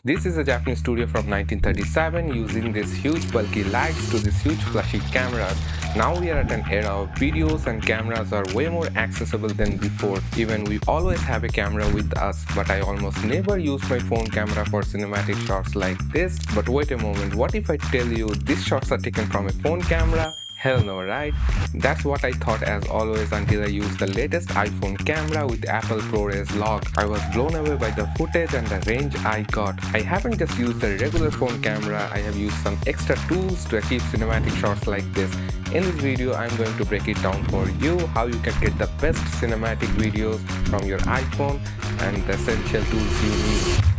This is a Japanese studio from 1937 using these huge bulky lights to these huge flashy cameras. Now we are at an era of videos and cameras are way more accessible than before. Even we always have a camera with us, but I almost never use my phone camera for cinematic shots like this. But wait a moment, what if I tell you these shots are taken from a phone camera? Hell no, right? That's what I thought as always until I used the latest iPhone camera with Apple ProRes Log. I was blown away by the footage and the range I got. I haven't just used the regular phone camera, I have used some extra tools to achieve cinematic shots like this. In this video, I'm going to break it down for you how you can get the best cinematic videos from your iPhone and the essential tools you need.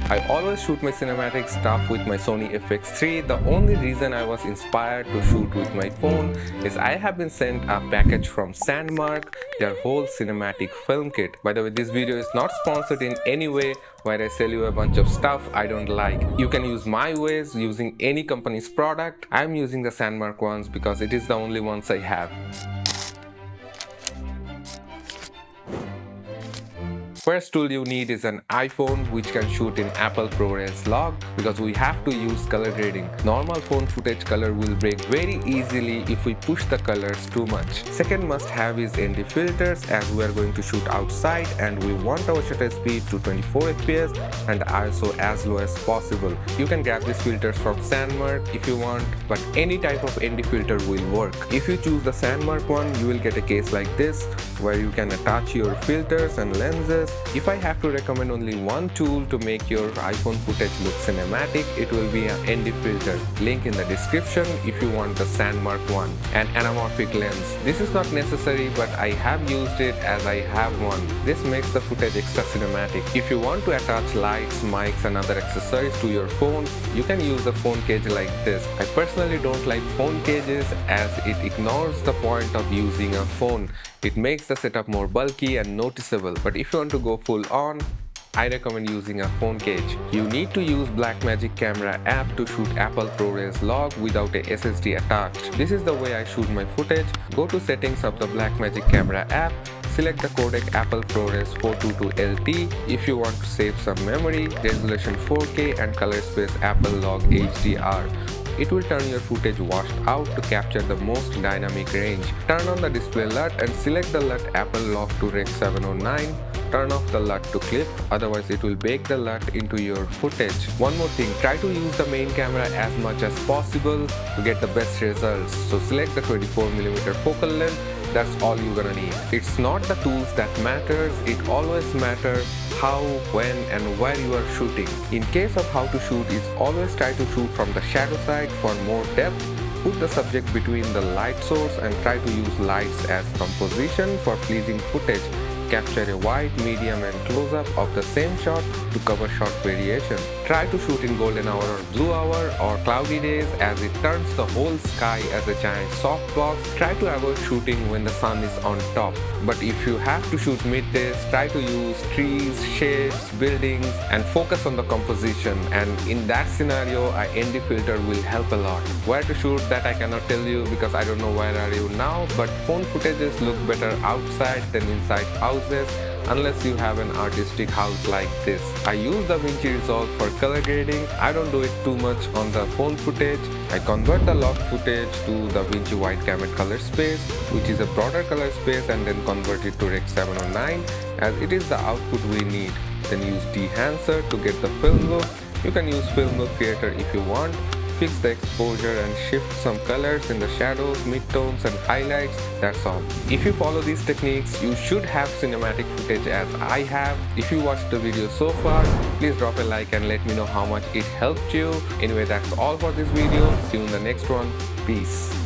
I always shoot my cinematic stuff with my Sony FX3. The only reason I was inspired to shoot with my phone is I have been sent a package from Saramonic, their whole cinematic film kit. By the way, this video is not sponsored in any way where I sell you a bunch of stuff I don't like. You can use my ways using any company's product. I'm using the Saramonic ones because it is the only ones I have. First tool you need is an iPhone which can shoot in Apple ProRes Log because we have to use color grading. Normal phone footage color will break very easily if we push the colors too much. Second must have is ND filters as we are going to shoot outside and we want our shutter speed to 24 fps and ISO as low as possible. You can grab these filters from Saramonic if you want, but any type of ND filter will work. If you choose the Saramonic one, you will get a case like this where you can attach your filters and lenses. If I have to recommend only one tool to make your iPhone footage look cinematic, it will be an ND filter. Link in the description if you want the Saramonic one. An anamorphic lens. This is not necessary, but I have used it as I have one. This makes the footage extra cinematic. If you want to attach lights, mics and other accessories to your phone, you can use a phone cage like this. I personally don't like phone cages as it ignores the point of using a phone. It makes the setup more bulky and noticeable, but if you want to go full on, I recommend using a phone cage. You need to use Blackmagic camera app to shoot Apple ProRes Log without a SSD attached. This is the way I shoot my footage. Go to settings of the Blackmagic camera app, select the codec Apple ProRes 422LT if you want to save some memory, resolution 4K and color space Apple Log HDR. It will turn your footage washed out to capture the most dynamic range. Turn on the display LUT and select the LUT Apple Log to Rec 709. Turn off the LUT to clip, otherwise it will bake the LUT into your footage. One more thing, try to use the main camera as much as possible to get the best results. So select the 24mm focal length. That's all you're gonna need. It's not the tools that matters, it always matters how, when and where you are shooting. In case of how to shoot is always try to shoot from the shadow side for more depth. Put the subject between the light source and try to use lights as composition for pleasing footage. Capture a wide, medium and close-up of the same shot to cover shot variation. Try to shoot in golden hour or blue hour or cloudy days as it turns the whole sky as a giant softbox. Try to avoid shooting when the sun is on top. But if you have to shoot middays, try to use trees, shades, buildings and focus on the composition, and in that scenario a ND filter will help a lot. Where to shoot that I cannot tell you because I don't know where are you now, but phone footages look better outside than inside houses unless you have an artistic house like this. I use DaVinci Resolve for color grading. I don't do it too much on the phone footage. I convert the log footage to DaVinci Wide Gamut color space, which is a broader color space, and then convert it to Rec 709 as it is the output we need. Then use Dehancer to get the film look. You can use Film Look Creator if you want. Fix the exposure and shift some colors in the shadows, midtones and highlights, that's all. If you follow these techniques, you should have cinematic footage as I have. If you watched the video so far, please drop a like and let me know how much it helped you. Anyway, that's all for this video. See you in the next one. Peace.